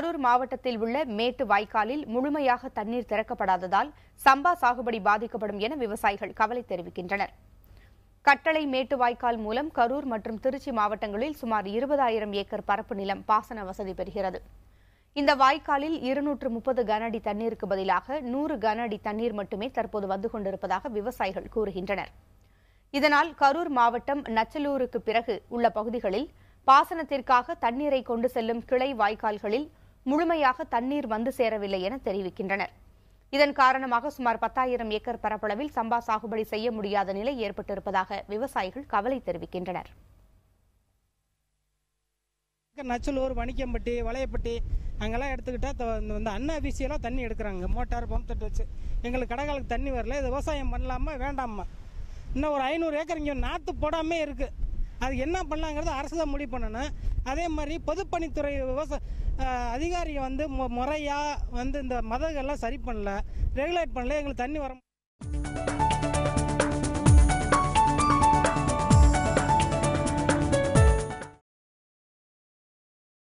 கரூர் மாவட்டத்தில் உள்ள மேட்டு வாய்க்காலில் முழுமையாக தண்ணீர் திறக்கப்படாததால் சம்பா சாகுபடி பாதிக்கப்படும் என விவசாயிகள் கவலை தெரிவிக்கின்றனர். கட்டளை மேட்டு வாய்க்கால் மூலம் கரூர் மற்றும் திருச்சி மாவட்டங்களில் சுமார் 20,000 ஏக்கர் பரப்பு நிலம் பாசன வசதி பெறுகிறது. இந்த வாய்க்காலில் 230 கன அடி தண்ணீருக்கு பதிலாக 100 கன அடி தண்ணீர் மட்டுமே தற்போது வந்து கொண்டிருப்பதாக விவசாயிகள் கூறுகின்றனர். இதனால் கரூர் மாவட்டம் நச்சலூருக்கு பிறகு உள்ள பகுதிகளில் பாசனத்திற்காக தண்ணீரை கொண்டு செல்லும் கிளை வாய்க்கால்களில் முழுமையாக தண்ணீர் வந்து சேரவில்லை என தெரிவிக்கின்றனர். இதன் காரணமாக சுமார் 10,000 ஏக்கர் பரப்பளவில் சம்பா சாகுபடி செய்ய முடியாத நிலை ஏற்பட்டிருப்பதாக விவசாயிகள் கவலை தெரிவிக்கின்றனர். நச்சலூர், வணிக்கம்பட்டி, வளையப்பட்டி அங்கெல்லாம் எடுத்துக்கிட்டா அண்ணா வீசியெல்லாம் தண்ணி எடுக்கிறாங்க. மோட்டார் பம்ப் தட்டு வச்சு எங்களுக்கு கடைகளுக்கு தண்ணி வரல. இது விவசாயம் பண்ணலாமா வேண்டாமா? இன்னும் ஒரு 500 ஏக்கர் இங்கே நாற்று போடாமே இருக்கு. அது என்ன பண்ணலாங்கிறது அரசு தான் முடிவு பண்ணணும். அதே மாதிரி பொதுப்பணித்துறை அதிகாரிகள் முறையாக இந்த மதங்கள்லாம் சரி பண்ணல, ரெகுலேட் பண்ணல. எங்களுக்கு தண்ணி வர